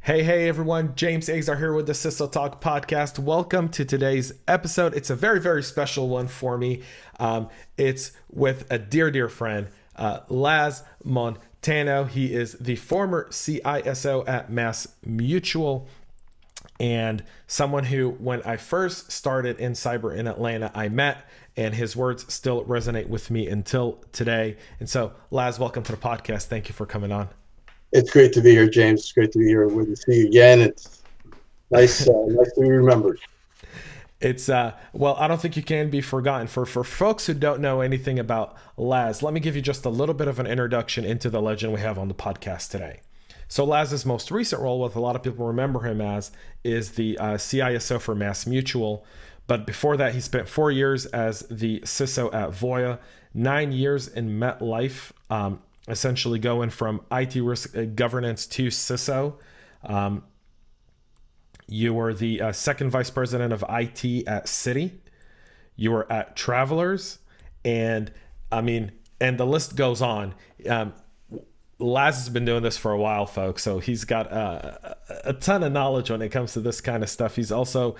Hey everyone, James Azar here with the Ciso Talk podcast. Welcome to today's episode. It's a very special one for me. It's with a dear friend, Laz Montano. He is the former CISO at MassMutual and someone who, when I first started in cyber in Atlanta, I met, and his words still resonate with me until today. And so, Laz, welcome to the podcast. Thank you for coming on. It's great to be here, James. It's great to be here with you again. It's nice to be remembered. It's well, I don't think you can be forgotten. For folks who don't know anything about Laz, let me give you just a little bit of an introduction into the legend we have on the podcast today. So Laz's most recent role, what a lot of people remember him as, is the CISO for MassMutual. But before that, he spent 4 years as the CISO at Voya, 9 years in MetLife, essentially going from IT risk governance to CISO. You were the second vice president of IT at Citi. You were at Travelers, and the list goes on. Laz has been doing this for a while, folks, so he's got a ton of knowledge when it comes to this kind of stuff. He's also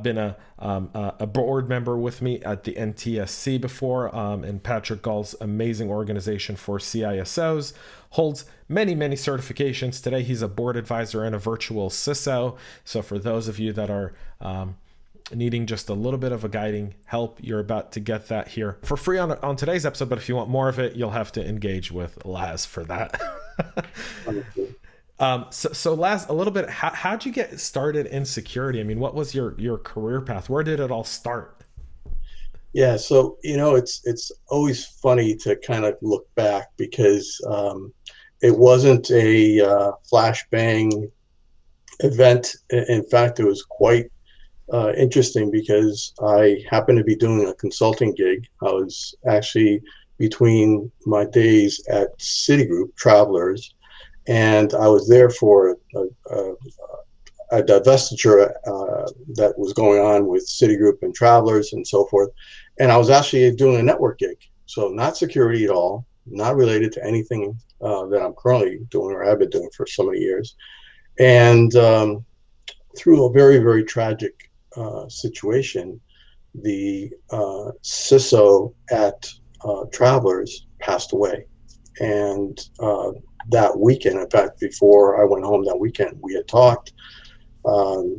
been a board member with me at the NTSC before, and Patrick Gall's amazing organization for CISOs. Holds many certifications. Today, he's a board advisor and a virtual CISO. So for those of you that are needing just a little bit of a guiding help, you're about to get that here for free on today's episode. But if you want more of it, you'll have to engage with Laz for that. So Laz, a little bit, how'd you get started in security? I mean, what was your career path? Where did it all start? Yeah, so it's always funny to kind of look back because it wasn't a flashbang event. In fact, it was quite interesting because I happened to be doing a consulting gig. I was actually between my days at Citigroup Travelers, and I was there for a divestiture that was going on with Citigroup and Travelers and so forth. And I was actually doing a network gig, so not security at all, not related to anything that I'm currently doing or have been doing for so many years. And through a very tragic situation, the CISO at Travelers passed away. And that weekend, in fact, before I went home that weekend, we had talked.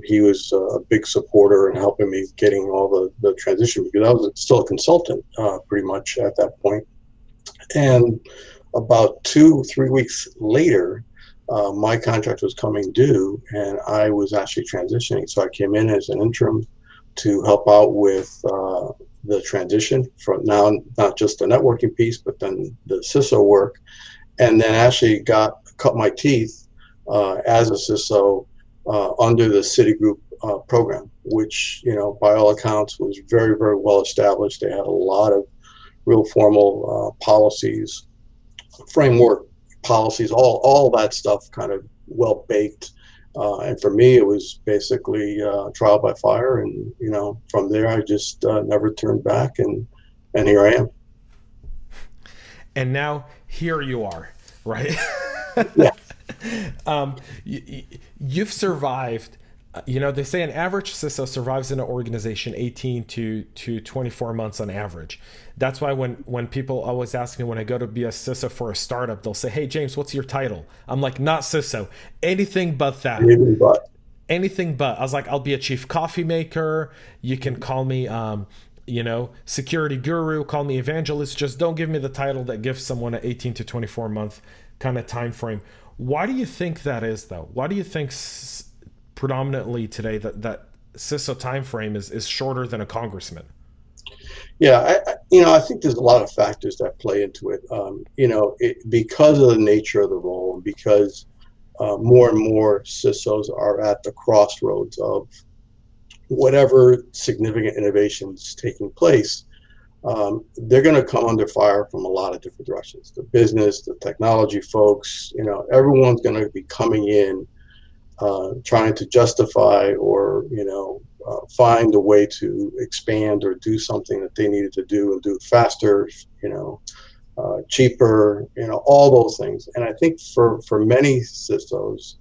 He was a big supporter in helping me getting all the transition, because I was still a consultant pretty much at that point. And about 2-3 weeks later, my contract was coming due, and I was actually transitioning. So I came in as an interim to help out with the transition from now, not just the networking piece, but then the CISO work, and then actually cut my teeth as a CISO under the Citigroup program, which, by all accounts was very well established. They had a lot of real formal policies, framework policies, all that stuff kind of well baked. And for me, it was basically trial by fire. And, from there, I just never turned back. And here I am. And now here you are, right? Yeah. You've survived. They say an average CISO survives in an organization 18 to 24 months on average. That's why when people always ask me when I go to be a CISO for a startup, they'll say, "Hey, James, what's your title?" I'm like, "Not CISO, anything but that." Anything but. I was like, "I'll be a chief coffee maker. You can call me, security guru, call me evangelist. Just don't give me the title that gives someone an 18 to 24 month kind of time frame." Why do you think that is, though? Why do you think predominantly today that CISO time frame is shorter than a congressman? Yeah, I think there's a lot of factors that play into it. Because of the nature of the role, and because more and more CISOs are at the crossroads of whatever significant innovations taking place, they're going to come under fire from a lot of different directions. The business, the technology folks, everyone's going to be coming in trying to justify or find a way to expand or do something that they needed to do and do it faster, cheaper, all those things. And I think for many CISOs,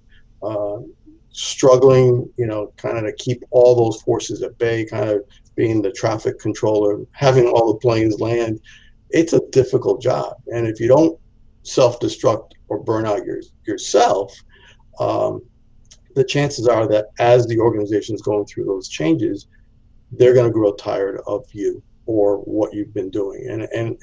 struggling, kind of to keep all those forces at bay, kind of being the traffic controller, having all the planes land. It's a difficult job. And if you don't self-destruct or burn out yourself, um, the chances are that as the organization is going through those changes, they're going to grow tired of you or what you've been doing. And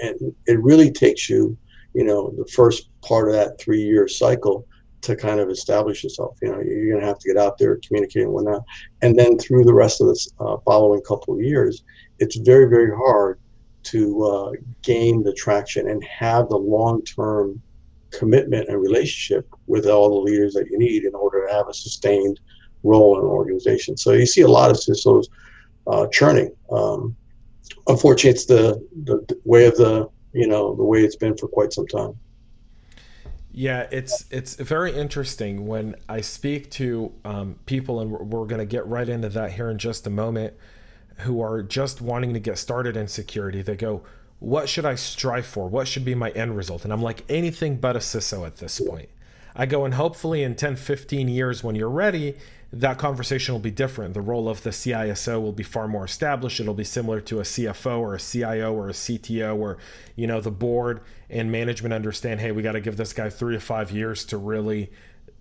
it really takes you, the first part of that 3-year cycle to kind of establish yourself. You're going to have to get out there, communicate and whatnot. And then through the rest of the following couple of years, it's very, very hard to gain the traction and have the long-term commitment and relationship with all the leaders that you need in order to have a sustained role in an organization. So you see a lot of CISOs churning. Unfortunately, it's the way of the way it's been for quite some time. Yeah, it's very interesting when I speak to people, and we're going to get right into that here in just a moment, who are just wanting to get started in security. They go, what should I strive for? What should be my end result? And I'm like, anything but a CISO at this point. I go, and hopefully in 10, 15 years when you're ready, that conversation will be different. The role of the CISO will be far more established. It'll be similar to a CFO or a CIO or a CTO, where, the board and management understand, hey, we got to give this guy 3 to 5 years to really,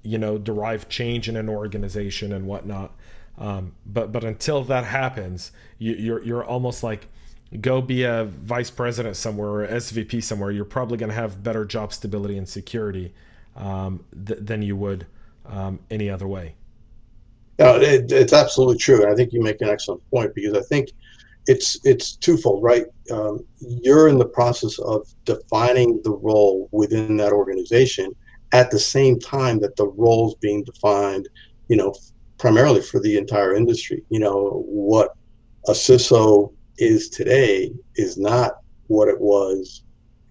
derive change in an organization and whatnot. But until that happens, you're almost like, go be a vice president somewhere or SVP somewhere. You're probably going to have better job stability and security than you would any other way. No, it's absolutely true. And I think you make an excellent point, because I think it's twofold, right? You're in the process of defining the role within that organization at the same time that the role's being defined, primarily for the entire industry. What a CISO is today is not what it was,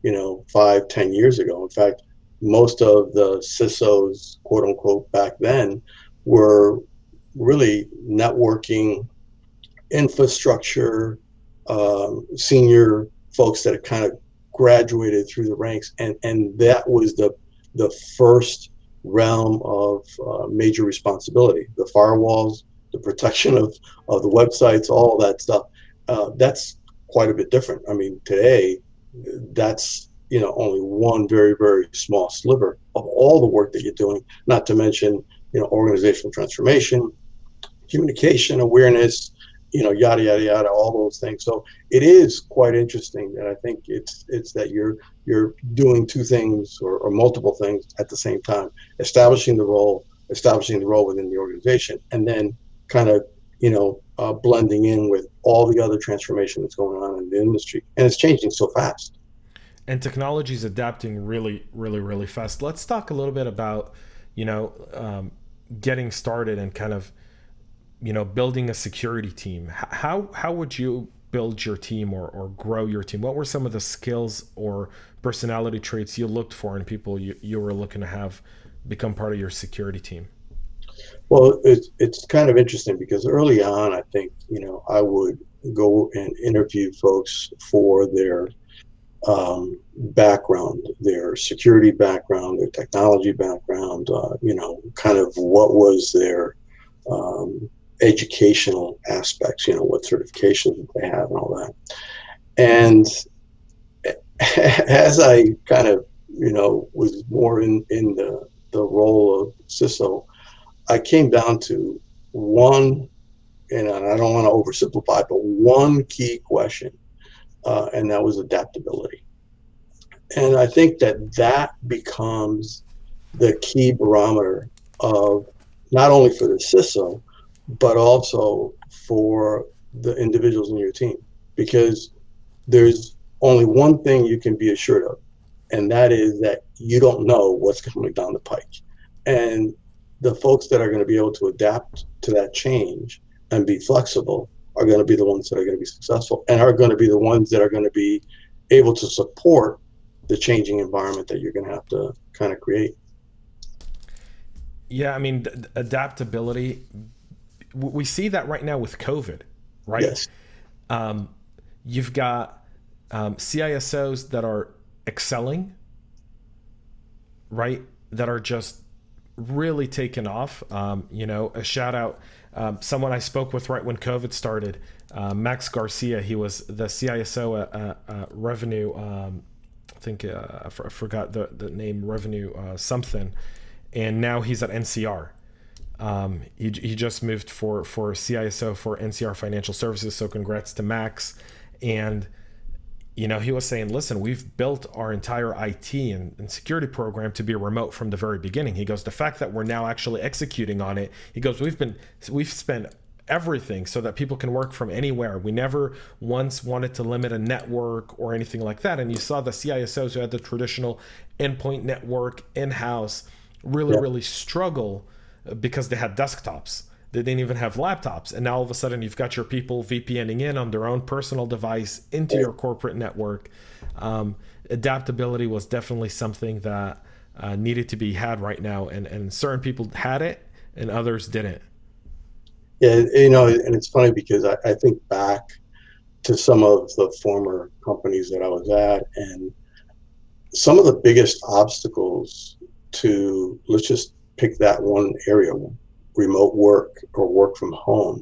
5-10 years ago. In fact, most of the CISOs, quote unquote, back then were really networking, infrastructure, senior folks that had kind of graduated through the ranks, and that was the first realm of major responsibility. The firewalls, the protection of the websites, all that stuff. That's quite a bit different. I mean, today, that's only one very, very small sliver of all the work that you're doing. Not to mention, organizational transformation, communication awareness, yada yada yada, all those things. So it is quite interesting, and I think it's that you're doing two things or multiple things at the same time: establishing the role within the organization, and then kind of blending in with all the other transformation that's going on in the industry, and it's changing so fast. And technology is adapting really, really, really fast. Let's talk a little bit about getting started and kind of building a security team. How would you build your team or grow your team? What were some of the skills or personality traits you looked for in people you were looking to have become part of your security team? Well, it's kind of interesting, because early on, I think, I would go and interview folks for their background, their security background, their technology background, kind of what was their educational aspects, what certifications they have and all that. And as I kind of, was more in the role of CISO, I came down to one, and I don't want to oversimplify, but one key question, and that was adaptability. And I think that becomes the key barometer of not only for the CISO, but also for the individuals in your team, because there's only one thing you can be assured of, and that is that you don't know what's coming down the pike. And the folks that are going to be able to adapt to that change and be flexible are going to be the ones that are going to be successful, and are going to be the ones that are going to be able to support the changing environment that you're going to have to kind of create. Yeah, I mean, adaptability, we see that right now with COVID, right? Yes. You've got CISOs that are excelling, right? That are just really taken off. A shout out, someone I spoke with right when COVID started, Max Garcia. He was the CISO at Revenue. I think I forgot the name, Revenue something, and now he's at NCR. He just moved for CISO for NCR Financial Services. So congrats to Max. And he was saying, listen, we've built our entire IT and security program to be remote from the very beginning. He goes, the fact that we're now actually executing on it, he goes, we've spent everything so that people can work from anywhere. We never once wanted to limit a network or anything like that. And you saw the CISOs who had the traditional endpoint network in-house really struggle because they had desktops. They didn't even have laptops. And now all of a sudden you've got your people VPNing in on their own personal device into your corporate network. Adaptability was definitely something that needed to be had right now. And certain people had it and others didn't. Yeah, and it's funny because I think back to some of the former companies that I was at, and some of the biggest obstacles to, let's just pick that one area, remote work or work from home,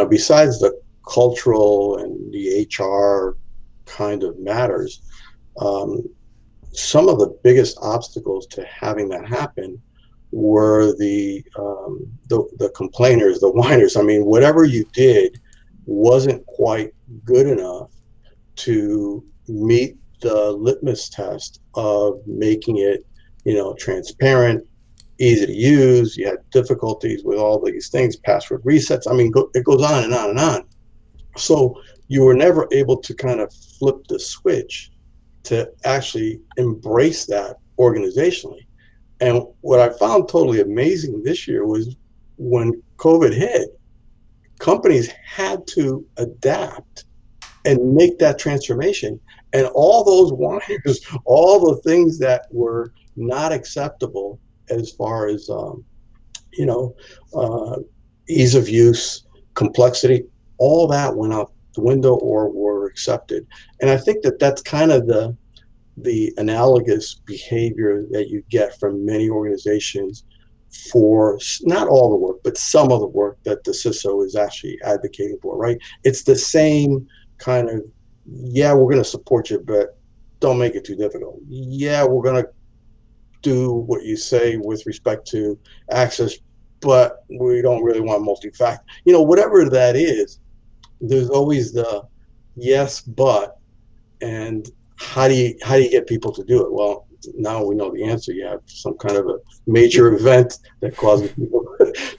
besides the cultural and the HR kind of matters, some of the biggest obstacles to having that happen were the complainers, the whiners. I mean, whatever you did wasn't quite good enough to meet the litmus test of making it, transparent, easy to use. You had difficulties with all these things, password resets. I mean, it goes on and on and on. So you were never able to kind of flip the switch to actually embrace that organizationally. And what I found totally amazing this year was when COVID hit, companies had to adapt and make that transformation. And all those whiners, all the things that were not acceptable as far as, ease of use, complexity, all that went out the window or were accepted. And I think that that's kind of the analogous behavior that you get from many organizations for not all the work, but some of the work that the CISO is actually advocating for, right? It's the same kind of, yeah, we're going to support you, but don't make it too difficult. Yeah, we're going to do what you say with respect to access, but we don't really want multi-factor. Whatever that is, there's always the yes, but, and how do you get people to do it? Well, now we know the answer. You have some kind of a major event that causes people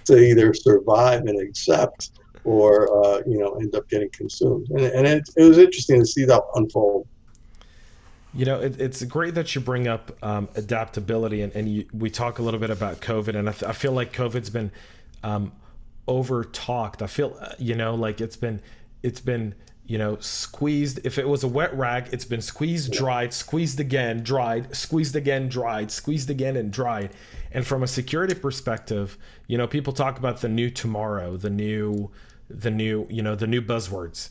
to either survive and accept or end up getting consumed. And it was interesting to see that unfold. It's great that you bring up adaptability, and we talk a little bit about COVID, and I feel like COVID's been over talked. I feel like it's been squeezed. If it was a wet rag, it's been squeezed, dried, squeezed again, dried, squeezed again, dried, squeezed again, and dried. And from a security perspective, people talk about the new tomorrow, the new buzzwords.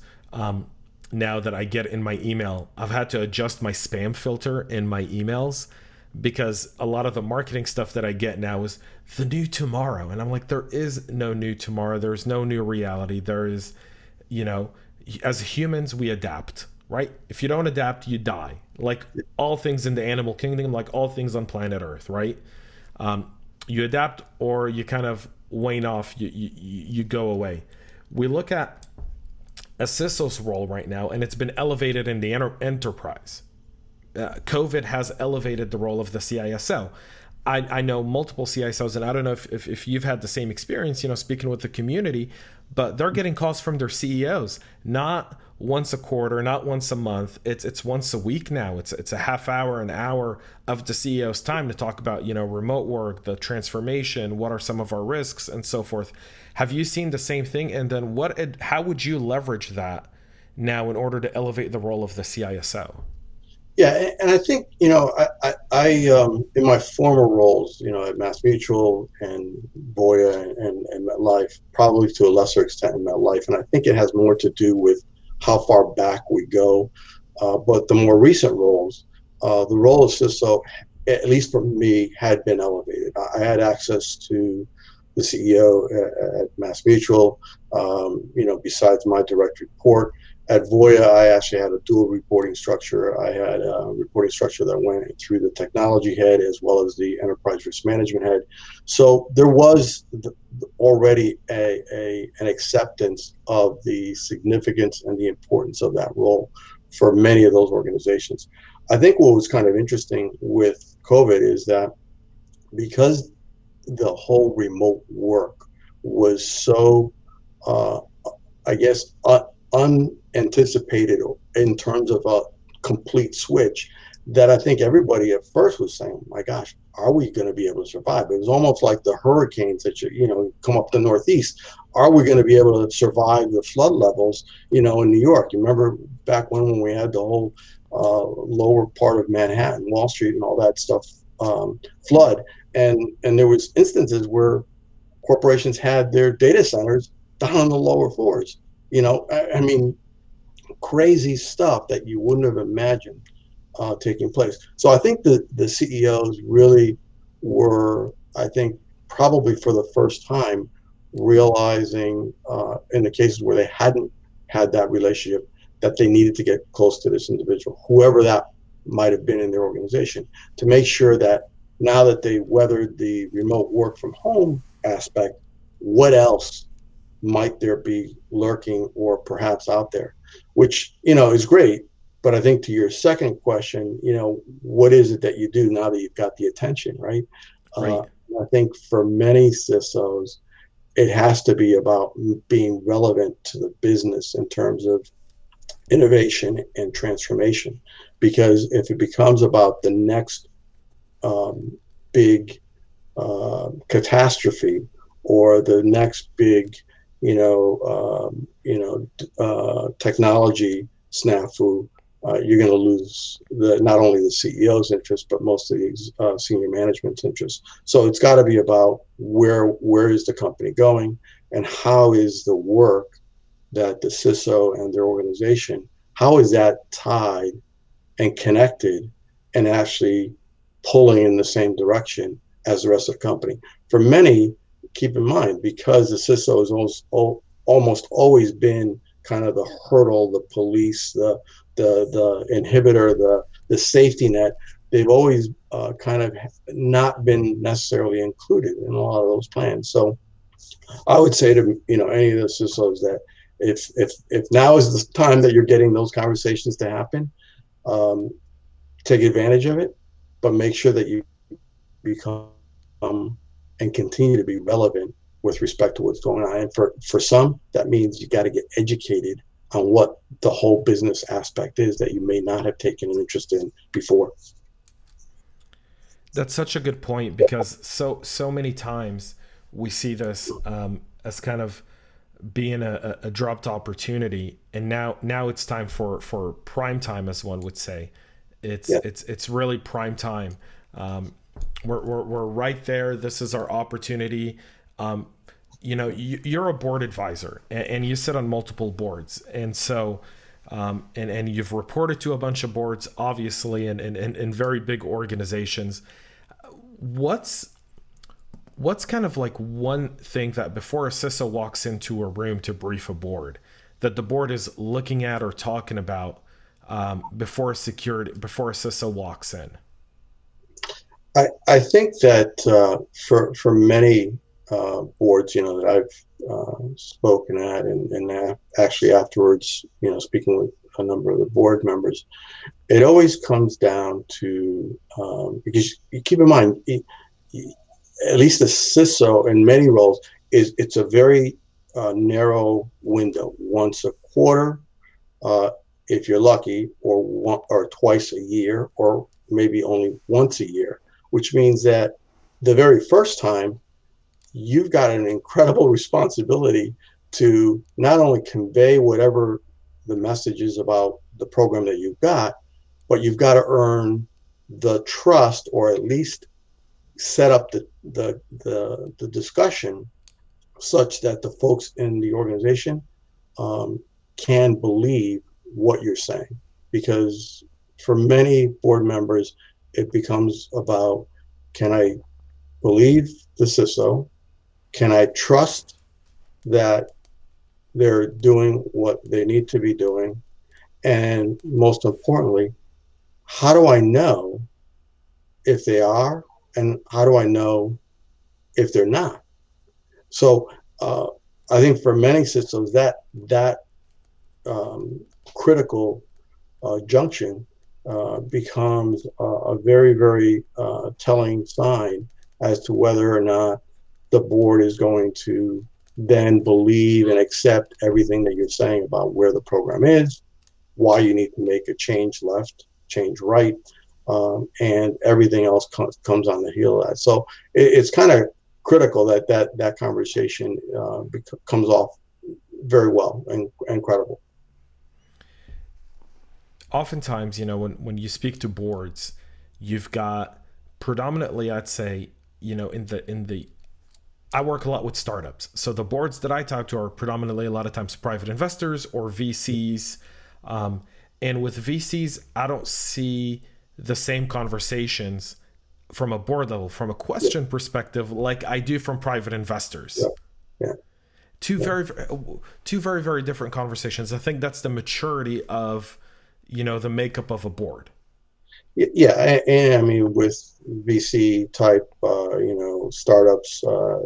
Now that I get in my email, I've had to adjust my spam filter in my emails because a lot of the marketing stuff that I get now is the new tomorrow. And I'm like, there is no new tomorrow. There's no new reality. There is, as humans, we adapt, right? If you don't adapt, you die. Like all things in the animal kingdom, like all things on planet Earth, right? You adapt or you kind of wane off, you go away. We look at a CISO's role right now, and it's been elevated in the enterprise. COVID has elevated the role of the CISO. I know multiple CISOs, and I don't know if you've had the same experience, speaking with the community, but they're getting calls from their CEOs, not once a quarter, not once a month. It's once a week now. It's a half hour, an hour of the CEO's time to talk about, remote work, the transformation, what are some of our risks, and so forth. Have you seen the same thing? And then how would you leverage that now in order to elevate the role of the CISO? Yeah, and I think, I in my former roles, at MassMutual and Voya and MetLife, probably to a lesser extent in MetLife, and I think it has more to do with how far back we go. But the more recent roles, the role of CISO at least for me, had been elevated. I had access to the CEO at MassMutual, besides my direct report. At Voya, I actually had a dual reporting structure. I had a reporting structure that went through the technology head as well as the enterprise risk management head. So there was already an acceptance of the significance and the importance of that role for many of those organizations. I think what was kind of interesting with COVID is that because the whole remote work was so, I guess, unanticipated in terms of a complete switch, that I think everybody at first was saying, my gosh, are we going to be able to survive? It was almost like the hurricanes that come up the Northeast. Are we going to be able to survive the flood levels, in New York? You remember back when we had the whole lower part of Manhattan, Wall Street and all that stuff flood. And there was instances where corporations had their data centers down on the lower floors. I mean, crazy stuff that you wouldn't have imagined taking place. So I think the CEOs really were, I think, probably for the first time, realizing in the cases where they hadn't had that relationship, that they needed to get close to this individual, whoever that might have been in their organization, to make sure that now that they weathered the remote work from home aspect, what else might there be lurking or perhaps out there, which, is great. But I think to your second question, what is it that you do now that you've got the attention, right? Right. I think for many CISOs, it has to be about being relevant to the business in terms of innovation and transformation. Because if it becomes about the next big catastrophe or the next big, technology snafu, you're going to lose not only the CEO's interest, but most of the senior management's interest. So it's got to be about where is the company going, and how is the work that the CISO and their organization, how is that tied and connected and actually pulling in the same direction as the rest of the company. For many, keep in mind, because the CISO has almost always been kind of the hurdle, the police, the inhibitor, the safety net, they've always kind of not been necessarily included in a lot of those plans. So I would say to any of the CISOs that if now is the time that you're getting those conversations to happen, take advantage of it, but make sure that you become and continue to be relevant with respect to what's going on. And for some, that means you got to get educated on what the whole business aspect is that you may not have taken an interest in before. That's such a good point, because so many times we see this as kind of being a dropped opportunity, and now it's time for prime time, as one would say. It's really prime time. We're right there. This is our opportunity. You're a board advisor, and you sit on multiple boards, and so and you've reported to a bunch of boards, obviously, and very big organizations. What's kind of like one thing that before a CISO walks into a room to brief a board, that the board is looking at or talking about before a CISO walks in? I think that for many boards, that I've spoken at, and actually afterwards, speaking with a number of the board members, it always comes down to because you keep in mind, at least the CISO in many roles it's a very narrow window, once a quarter, if you're lucky, or twice a year, or maybe only once a year, which means that the very first time you've got an incredible responsibility to not only convey whatever the message is about the program that you've got, but you've got to earn the trust, or at least set up the discussion such that the folks in the organization can believe what you're saying. Because for many board members, it becomes about, can I believe the CISO? Can I trust that they're doing what they need to be doing? And most importantly, how do I know if they are, and how do I know if they're not? So uh, I think for many systems that um, critical junction becomes a very, very telling sign as to whether or not the board is going to then believe and accept everything that you're saying about where the program is, why you need to make a change left, change right, and everything else comes on the heel of that. So it's kind of critical that conversation comes off very well and credible. Oftentimes, when you speak to boards, you've got predominantly, I'd say, in the I work a lot with startups. So the boards that I talk to are predominantly a lot of times private investors or VCs. Um, and with VCs, I don't see the same conversations from a board level, from a Yeah, question perspective, like I do from private investors. yeah, yeah, Two yeah. very, two very, very different conversations. I think that's the maturity of, the makeup of a board. Yeah, and I mean with VC type, startups,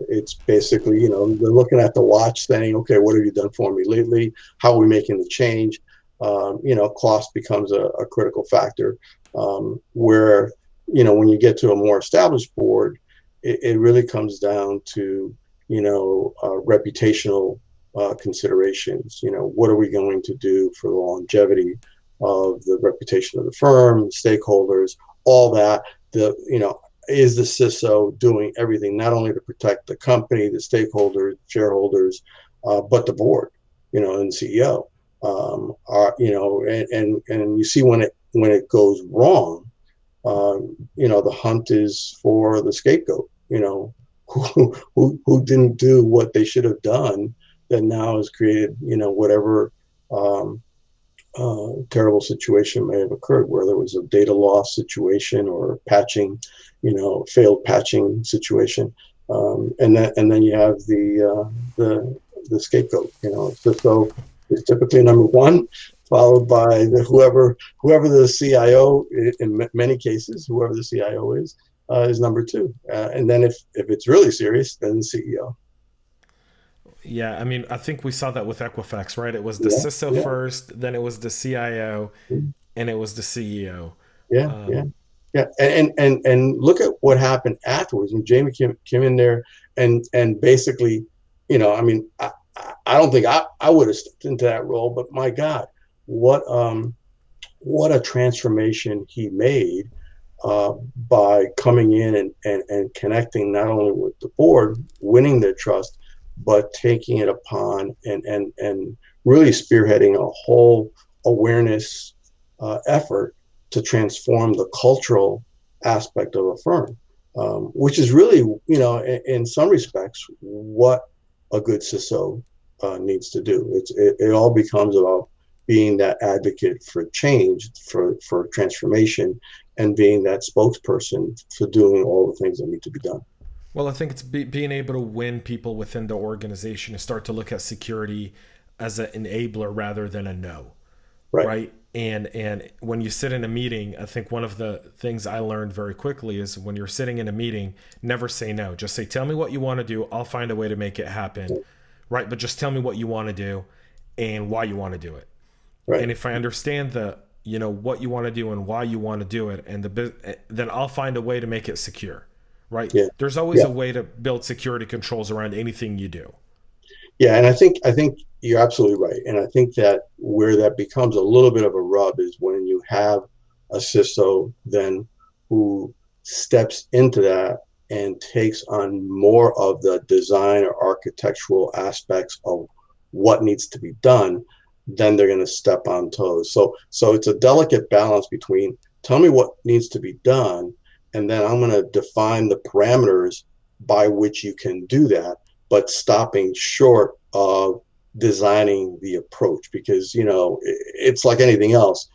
it's basically, they're looking at the watch, saying, okay, what have you done for me lately? How are we making the change? Cost becomes a critical factor. Where, when you get to a more established board, it really comes down to, reputational considerations. What are we going to do for the longevity of the reputation of the firm, stakeholders, all that. Is the CISO doing everything not only to protect the company, the stakeholders, shareholders, but the board, and CEO. And you see when it goes wrong, the hunt is for the scapegoat. Who didn't do what they should have done that now has created whatever terrible situation may have occurred, where there was a data loss situation or patching, failed patching situation, and then you have the scapegoat. So it's typically number one, followed by whoever the CIO, in many cases, whoever the CIO is number two, and then if it's really serious, then the CEO. Yeah, I mean, I think we saw that with Equifax, right? It was the Yeah, CISO yeah, first, then it was the CIO, and it was the CEO. yeah, yeah. Yeah, and look at what happened afterwards when Jamie came in there and basically, I mean, I don't think I would have stepped into that role, but my God, what um what a transformation he made by coming in and connecting not only with the board, winning their trust, but taking it upon and really spearheading a whole awareness effort to transform the cultural aspect of a firm, which is really, in some respects, what a good CISO needs to do. It all becomes about being that advocate for change, for transformation, and being that spokesperson for doing all the things that need to be done. Well, I think it's being able to win people within the organization and start to look at security as an enabler rather than a no, Right. right? And when you sit in a meeting, I think one of the things I learned very quickly is when you're sitting in a meeting, never say no. Just say, tell me what you want to do. I'll find a way to make it happen, right? But just tell me what you want to do and why you want to do it. Right. And if I understand what you want to do and why you want to do it, and then I'll find a way to make it secure, right? Yeah. There's always Yeah. a way to build security controls around anything you do. Yeah. And I think you're absolutely right. And I think that where that becomes a little bit of a rub is when you have a CISO then who steps into that and takes on more of the design or architectural aspects of what needs to be done, then they're going to step on toes. So it's a delicate balance between, tell me what needs to be done, and then I'm going to define the parameters by which you can do that, but stopping short of designing the approach, because it's like anything else.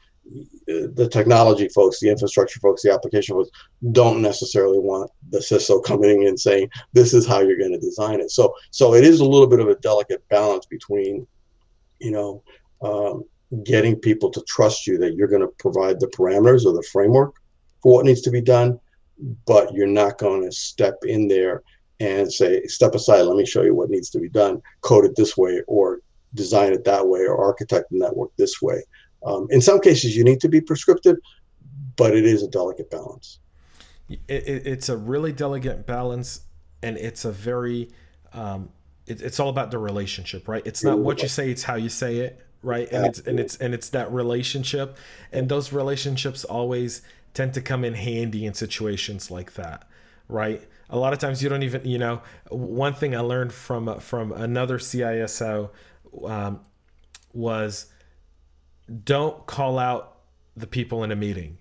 the technology folks, the infrastructure folks, the application folks don't necessarily want the CISO coming in and saying, this is how you're going to design it. So it is a little bit of a delicate balance between, you know, getting people to trust you that you're going to provide the parameters or the framework for what needs to be done, but you're not going to step in there and say, step aside, let me show you what needs to be done, code it this way, or design it that way, or architect the network this way. In some cases, you need to be prescriptive, but it is a delicate balance. It's a really delicate balance, and it's a very, it's all about the relationship, right? It's not what you say, it's how you say it, right? And it's that relationship, and those relationships always tend to come in handy in situations like that, right? A lot of times you don't even, one thing I learned from another CISO was, don't call out the people in a meeting.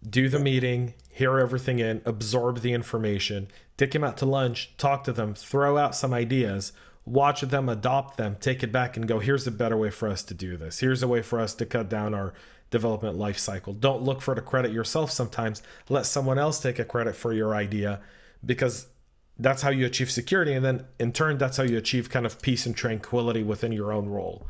Do the meeting, hear everything in, absorb the information, take them out to lunch, talk to them, throw out some ideas, watch them, adopt them, take it back and go, here's a better way for us to do this. Here's a way for us to cut down our development life cycle. Don't look for the credit yourself sometimes. Let someone else take a credit for your idea, because that's how you achieve security. And then in turn, that's how you achieve kind of peace and tranquility within your own role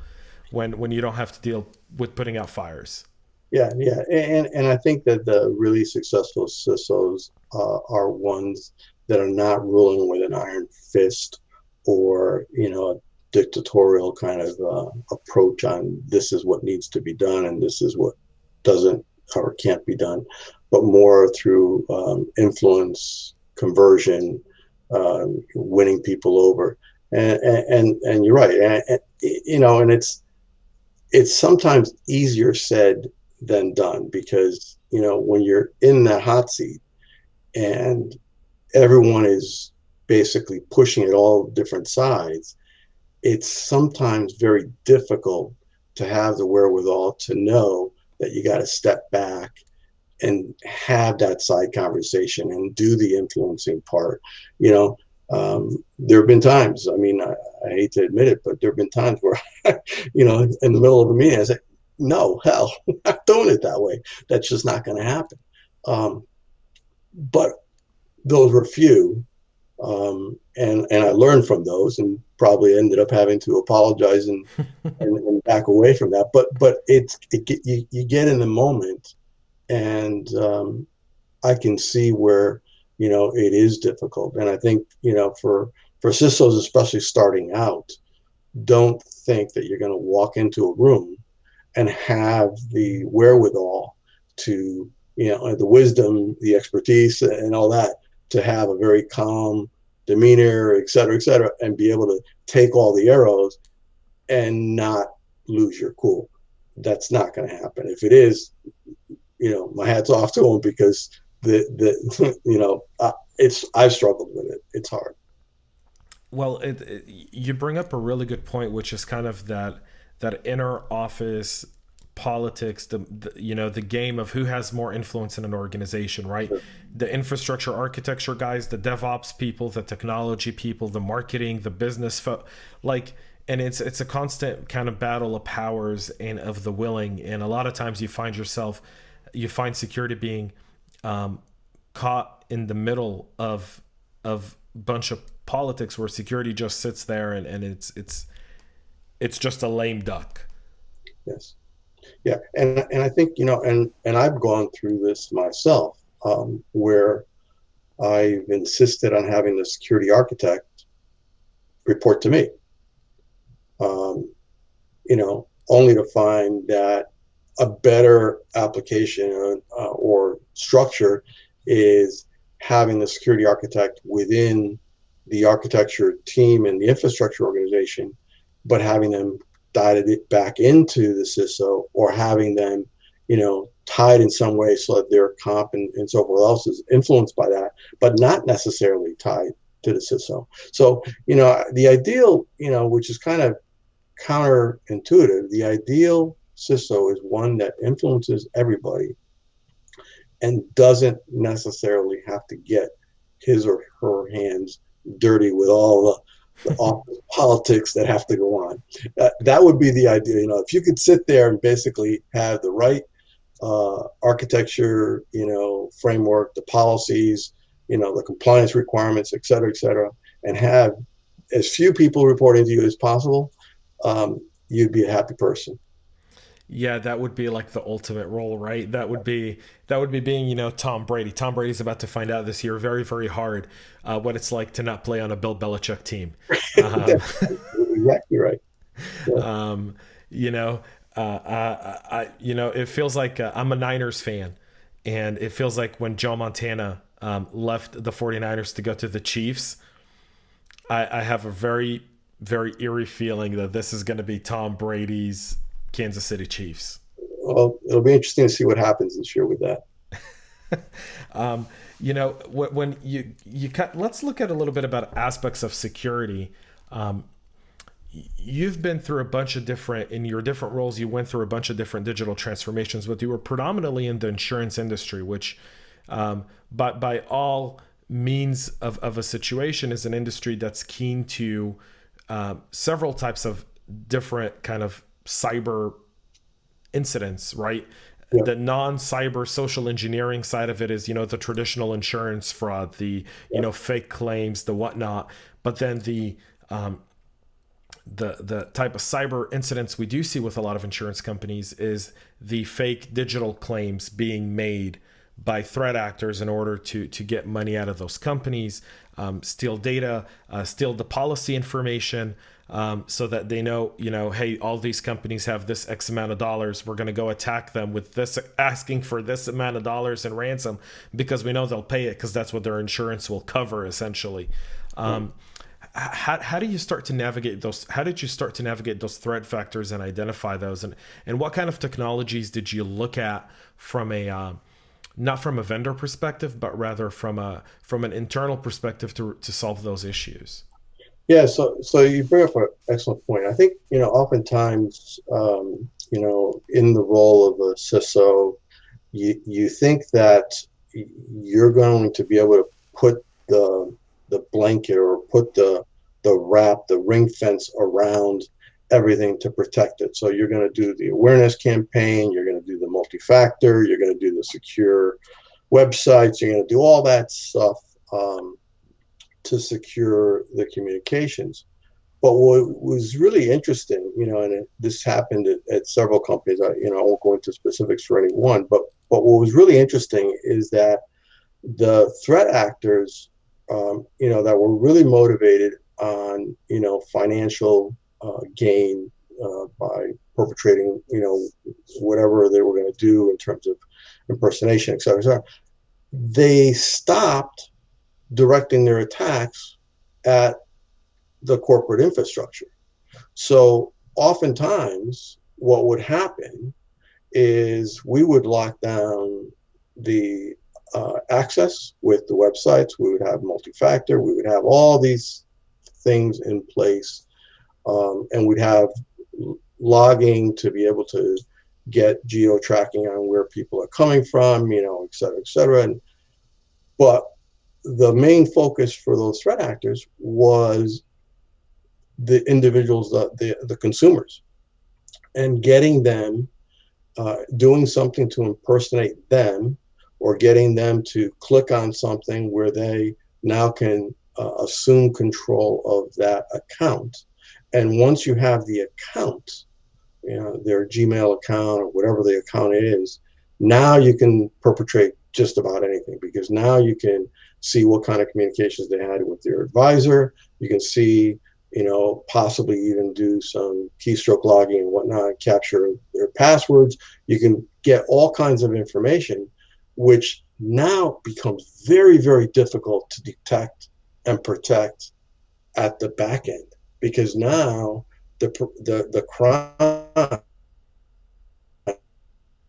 when you don't have to deal with putting out fires. Yeah. And I think that the really successful CISOs are ones that are not ruling with an iron fist or, a dictatorial kind of approach on this is what needs to be done and this is what doesn't or can't be done, but more through influence, conversion, winning people over. And you're right. And it's sometimes easier said than done, because, when you're in that hot seat and everyone is basically pushing at all different sides, it's sometimes very difficult to have the wherewithal to know that you got to step back and have that side conversation and do the influencing part. There have been times, I hate to admit it, but there have been times where, in the middle of a meeting, I said, no, hell, I'm not doing it that way. That's just not going to happen. But those were few. And I learned from those and probably ended up having to apologize and back away from that. But you get in the moment, and I can see where, it is difficult. And I think, for CISOs, especially starting out, don't think that you're going to walk into a room and have the wherewithal to, the wisdom, the expertise and all that, to have a very calm demeanor, et cetera, and be able to take all the arrows and not lose your cool. That's not going to happen. If it is, my hat's off to them, because I've struggled with it. It's hard. Well, you bring up a really good point, which is kind of that inner office politics, the game of who has more influence in an organization, right? Sure. The infrastructure architecture guys, the DevOps people, the technology people, the marketing, the business and it's a constant kind of battle of powers and of the willing. And a lot of times you find security being caught in the middle of a bunch of politics, where security just sits there and it's just a lame duck. Yes. Yeah. And I think, and I've gone through this myself, where I've insisted on having the security architect report to me, only to find that a better application or structure is having the security architect within the architecture team and the infrastructure organization, but having them guided it back into the CISO, or having them, tied in some way so that their comp and so forth else is influenced by that, but not necessarily tied to the CISO. So, the ideal, which is kind of counterintuitive, the ideal CISO is one that influences everybody and doesn't necessarily have to get his or her hands dirty with all the office politics that have to go on. That would be the idea. If you could sit there and basically have the right architecture, framework, the policies, the compliance requirements, et cetera, and have as few people reporting to you as possible, you'd be a happy person. Yeah, that would be like the ultimate role, right? That would be being, Tom Brady. Tom Brady's about to find out this year, very, very hard, what it's like to not play on a Bill Belichick team. Um, That's exactly right. Yeah. um, you know, it feels like I'm a Niners fan, and it feels like when Joe Montana left the 49ers to go to the Chiefs, I have a very, very eerie feeling that this is going to be Tom Brady's Kansas City Chiefs. Well, it'll be interesting to see what happens this year with that. When let's look at a little bit about aspects of security. Um, you've been through a bunch of different in your different roles. You went through a bunch of different digital transformations, but you were predominantly in the insurance industry, which, but by all means of a situation, is an industry that's keen to several types of different kind of cyber incidents, right? Yeah. The non-cyber social engineering side of it is, the traditional insurance fraud, the, fake claims, the whatnot. But then the type of cyber incidents we do see with a lot of insurance companies is the fake digital claims being made by threat actors in order to get money out of those companies, steal data, steal the policy information, so that they know, hey, all these companies have this X amount of dollars. We're going to go attack them with this, asking for this amount of dollars in ransom because we know they'll pay it because that's what their insurance will cover, essentially. How do you start to navigate those? How did you start to navigate those threat factors and identify those? And what kind of technologies did you look at from not from a vendor perspective, but rather from an internal perspective to solve those issues? Yeah, so you bring up an excellent point. I think, oftentimes, in the role of a CISO, you think that you're going to be able to put the blanket or put the wrap, the ring fence around everything to protect it. So you're going to do the awareness campaign, you're going to do the multi-factor, you're going to do the secure websites, you're going to do all that stuff to secure the communications. But what was really interesting, this happened at several companies. I won't go into specifics for any one, but what was really interesting is that the threat actors, that were really motivated on, financial gain by perpetrating, whatever they were going to do in terms of impersonation, et cetera, they stopped directing their attacks at the corporate infrastructure. So oftentimes what would happen is we would lock down the access with the websites. We would have multi-factor. We would have all these things in place, and we'd have logging to be able to get geo tracking on where people are coming from, et cetera, et cetera. But the main focus for those threat actors was the individuals, the consumers, and getting them doing something to impersonate them, or getting them to click on something where they now can assume control of that account. And once you have the account, their Gmail account or whatever the account is, now you can perpetrate just about anything, because now you can see what kind of communications they had with their advisor. You can see, possibly even do some keystroke logging and whatnot, capture their passwords. You can get all kinds of information, which now becomes very, very difficult to detect and protect at the back end, because now the crime,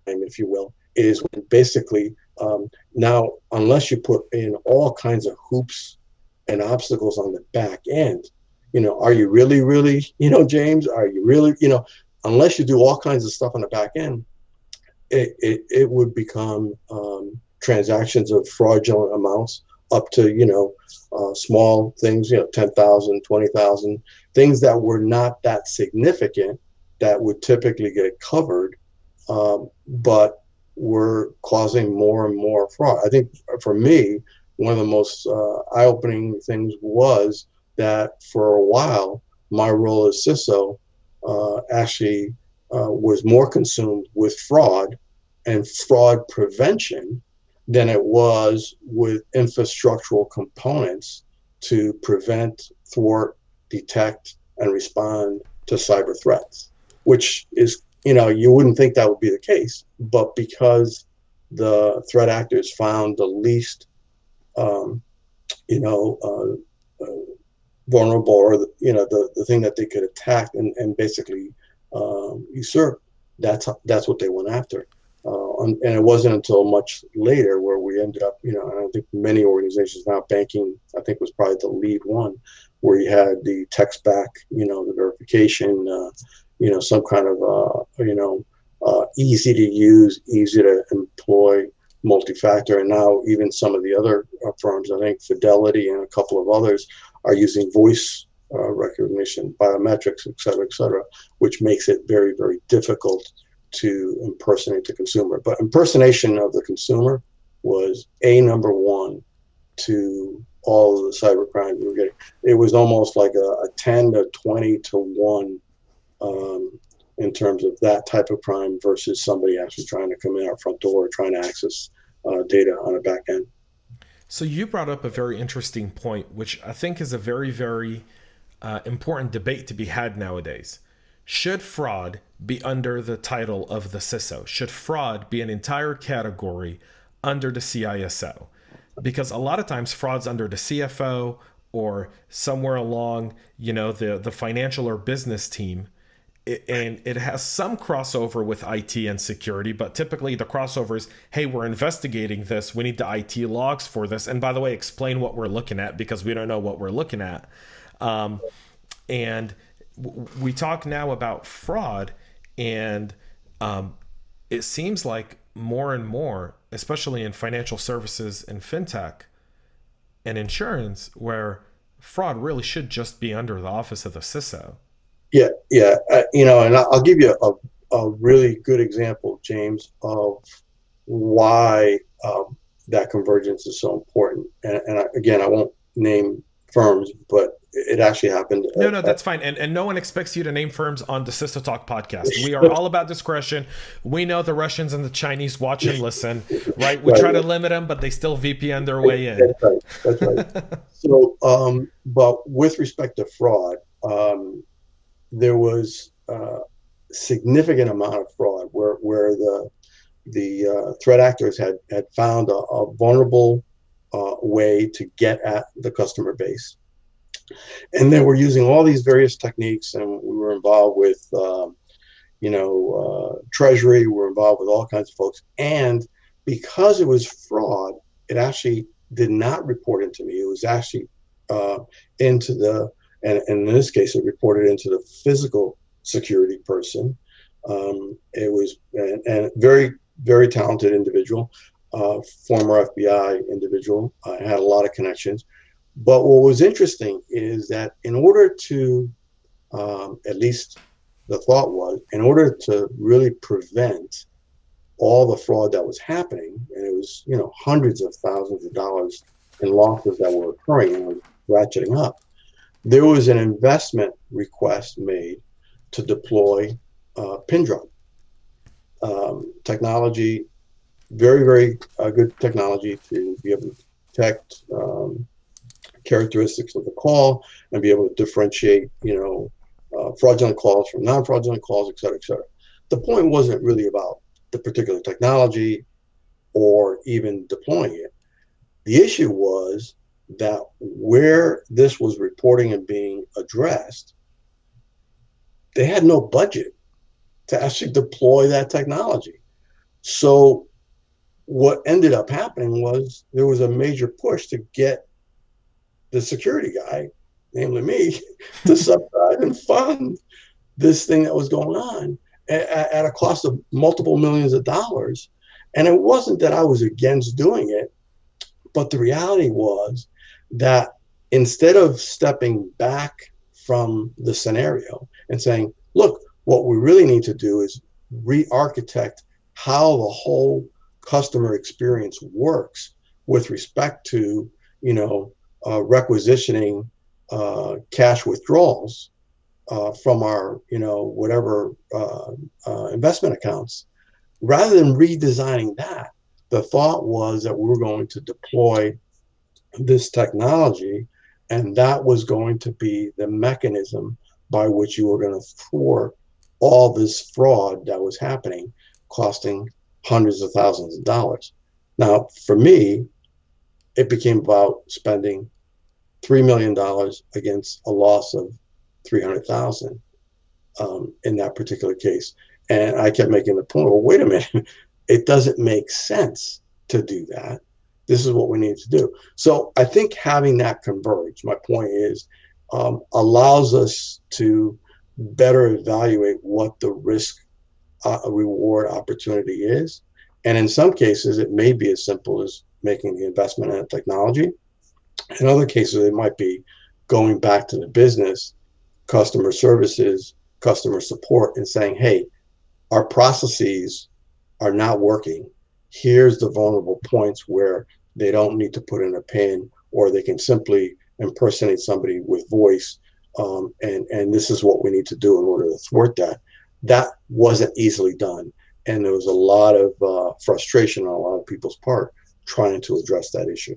if you will, is basically now, unless you put in all kinds of hoops and obstacles on the back end, are you really, James, are you really, unless you do all kinds of stuff on the back end, it would become transactions of fraudulent amounts up to, small things, 10,000, 20,000, things that were not that significant that would typically get covered. But were causing more and more fraud. I think for me, one of the most eye-opening things was that for a while, my role as CISO actually was more consumed with fraud and fraud prevention than it was with infrastructural components to prevent, thwart, detect, and respond to cyber threats, which is, you wouldn't think that would be the case, but because the threat actors found the least, vulnerable, or the thing that they could attack and basically usurp, that's what they went after. And it wasn't until much later where we ended up, and I think many organizations now, banking, I think, was probably the lead one, where you had the text back, the verification, some kind of, easy to use, easy to employ multi-factor. And now even some of the other firms, I think Fidelity and a couple of others, are using voice recognition, biometrics, et cetera, which makes it very, very difficult to impersonate the consumer. But impersonation of the consumer was number one to all of the cyber crimes we were getting. It was almost like a 10 to 20 to 1 in terms of that type of crime versus somebody actually trying to come in our front door, trying to access data on a back end. So you brought up a very interesting point, which I think is a very, very important debate to be had nowadays. Should fraud be under the title of the CISO? Should fraud be an entire category under the CISO? Because a lot of times fraud's under the CFO or somewhere along, the financial or business team. And it has some crossover with IT and security, but typically the crossover is, hey, we're investigating this. We need the IT logs for this. And by the way, explain what we're looking at, because we don't know what we're looking at. And we talk now about fraud, and it seems like more and more, especially in financial services and fintech and insurance, where fraud really should just be under the office of the CISO. Yeah. And I'll give you a really good example, James, of why that convergence is so important. And again, I won't name firms, but it actually happened. No, that's fine. And no one expects you to name firms on the Ciso Talk podcast. We are all about discretion. We know the Russians and the Chinese watch and listen, right? We try to limit them, but they still VPN their way in. That's right. So, but with respect to fraud, there was a significant amount of fraud where the threat actors had found a vulnerable way to get at the customer base. And they were using all these various techniques, and we were involved with, Treasury, we were involved with all kinds of folks. And because it was fraud, it actually did not report into me. It was actually into the, and in this case, it reported into the physical security person. It was a very, very talented individual, former FBI individual, had a lot of connections. But what was interesting is that in order to, at least the thought was, in order to really prevent all the fraud that was happening, and it was, hundreds of thousands of dollars in losses that were occurring and was ratcheting up, there was an investment request made to deploy pin drop technology, very, very good technology to be able to detect characteristics of the call and be able to differentiate, fraudulent calls from non-fraudulent calls, et cetera, et cetera. The point wasn't really about the particular technology or even deploying it. The issue was that where this was reporting and being addressed, they had no budget to actually deploy that technology. So what ended up happening was there was a major push to get the security guy, namely me, to subsidize and fund this thing that was going on at a cost of multiple millions of dollars. And it wasn't that I was against doing it, but the reality was that instead of stepping back from the scenario and saying, look, what we really need to do is re-architect how the whole customer experience works with respect to, requisitioning cash withdrawals from our, whatever investment accounts. Rather than redesigning that, the thought was that we were going to deploy this technology, and that was going to be the mechanism by which you were going to thwart all this fraud that was happening, costing hundreds of thousands of dollars. Now, for me, it became about spending $3 million against a loss of 300,000 in that particular case. And I kept making the point, well, wait a minute, it doesn't make sense to do that. This is what we need to do. So I think having that converge, my point is, allows us to better evaluate what the risk reward opportunity is. And in some cases, it may be as simple as making the investment in a technology. In other cases, it might be going back to the business, customer services, customer support, and saying, hey, our processes are not working. Here's the vulnerable points where they don't need to put in a PIN, or they can simply impersonate somebody with voice. And this is what we need to do in order to thwart that. That wasn't easily done. And there was a lot of frustration on a lot of people's part trying to address that issue.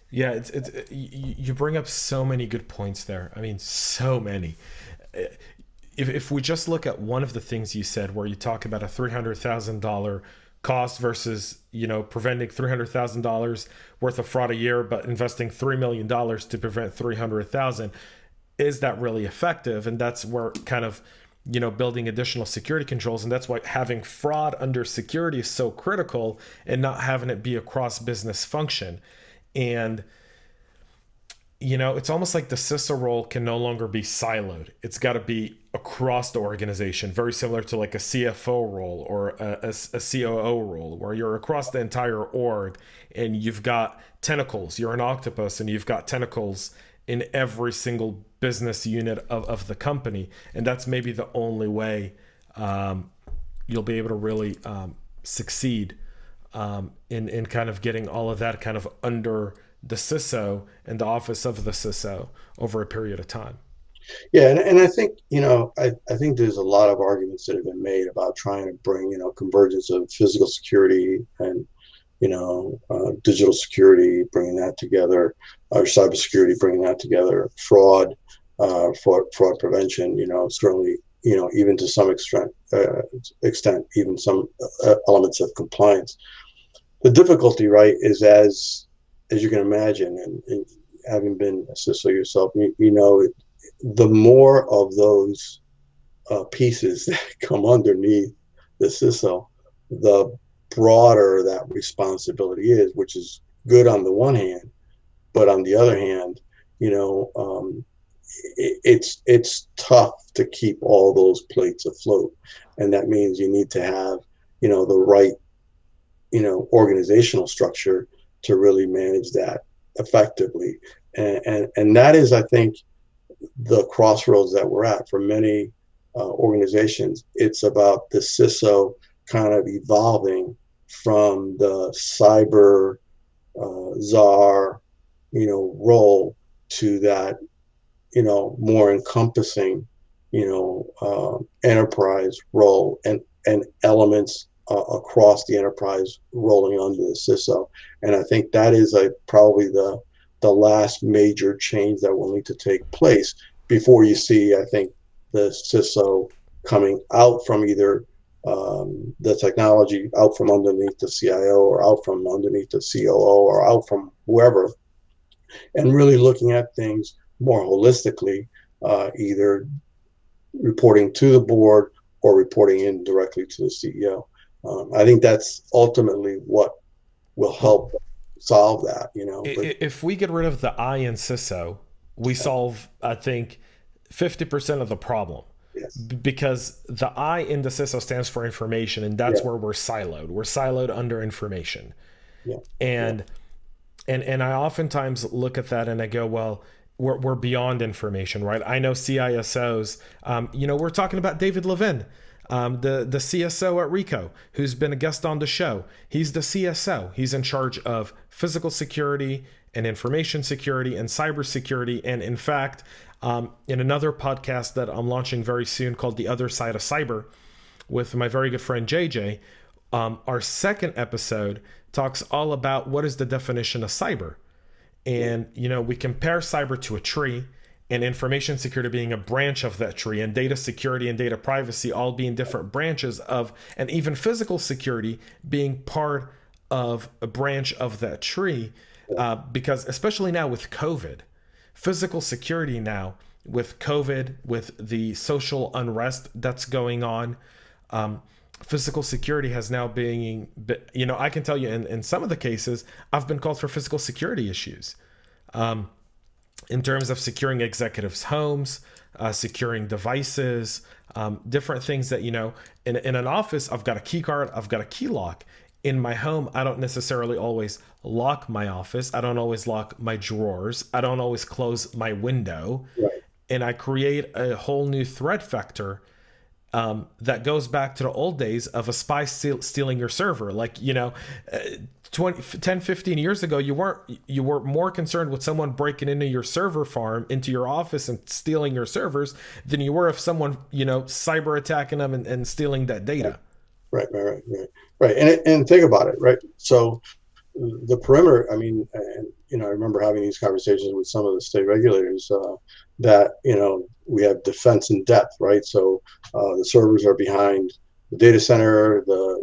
Yeah, you bring up so many good points there. I mean, so many. If we just look at one of the things you said, where you talk about a $300,000 cost versus, preventing $300,000 worth of fraud a year, but investing $3 million to prevent 300,000, is that really effective? And that's where kind of, building additional security controls. And that's why having fraud under security is so critical, and not having it be a cross business function. And it's almost like the CISO role can no longer be siloed. It's got to be across the organization, very similar to like a CFO role or a COO role, where you're across the entire org and you've got tentacles. You're an octopus and you've got tentacles in every single business unit of the company. And that's maybe the only way you'll be able to really succeed in kind of getting all of that kind of under the CISO and the office of the CISO over a period of time. Yeah, and I think, I think there's a lot of arguments that have been made about trying to bring, convergence of physical security and, digital security, bringing that together, or cybersecurity, bringing that together, fraud prevention, certainly, even to some extent, even some elements of compliance. The difficulty, right, is as you can imagine, and having been a CISO yourself, the more of those pieces that come underneath the CISO, the broader that responsibility is, which is good on the one hand, but on the other hand, it's tough to keep all those plates afloat, and that means you need to have the right organizational structure to really manage that effectively, and that is, I think, the crossroads that we're at for many organizations. It's about the CISO kind of evolving from the cyber czar, role to that, more encompassing, enterprise role, and elements across the enterprise rolling under the CISO. And I think that is probably the last major change that will need to take place before you see, I think, the CISO coming out from either the technology, out from underneath the CIO, or out from underneath the COO, or out from whoever, and really looking at things more holistically, either reporting to the board or reporting in directly to the CEO. I think that's ultimately what will help solve that. If we get rid of the I in CISO, we solve, I think, 50% of the problem. Yes. Because the I in the CISO stands for information, and that's where we're siloed. We're siloed under information. Yeah. And I oftentimes look at that and I go, well, we're beyond information, right? I know CISOs, we're talking about David Levin. The CSO at Rico, who's been a guest on the show, he's the CSO. He's in charge of physical security and information security and cybersecurity. And in fact, in another podcast that I'm launching very soon called The Other Side of Cyber with my very good friend JJ, our second episode talks all about what is the definition of cyber. And, we compare cyber to a tree, and information security being a branch of that tree, and data security and data privacy all being different branches of, and even physical security being part of a branch of that tree. Because especially now with COVID, physical security now with COVID, with the social unrest that's going on, physical security has now been, I can tell you in some of the cases, I've been called for physical security issues. In terms of securing executives' homes, securing devices, different things that, in an office, I've got a key card, I've got a key lock. In my home, I don't necessarily always lock my office. I don't always lock my drawers. I don't always close my window. Right. And I create a whole new threat vector that goes back to the old days of a spy stealing your server. 10, 15 years ago, you were more concerned with someone breaking into your server farm, into your office and stealing your servers than you were if someone, cyber attacking them and stealing that data. Right. And think about it, right? So the perimeter, I remember having these conversations with some of the state regulators that, we have defense in depth, right? So the servers are behind the data center, the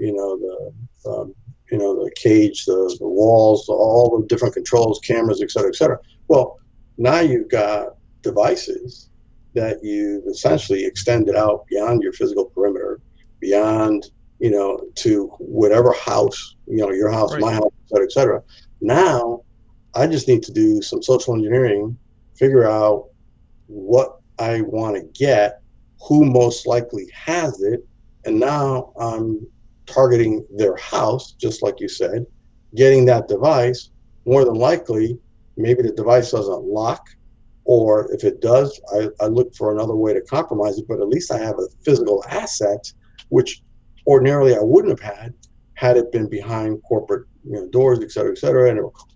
cage, the walls, all the different controls, cameras, et cetera, et cetera. Well, now you've got devices that you've essentially extended out beyond your physical perimeter, beyond, to whatever house, your house, right, my house, et cetera, et cetera. Now, I just need to do some social engineering, figure out what I want to get, who most likely has it, and now I'm targeting their house, just like you said, getting that device. More than likely, maybe the device doesn't lock, or if it does, I look for another way to compromise it, but at least I have a physical asset, which ordinarily I wouldn't have had it been behind corporate doors, et cetera,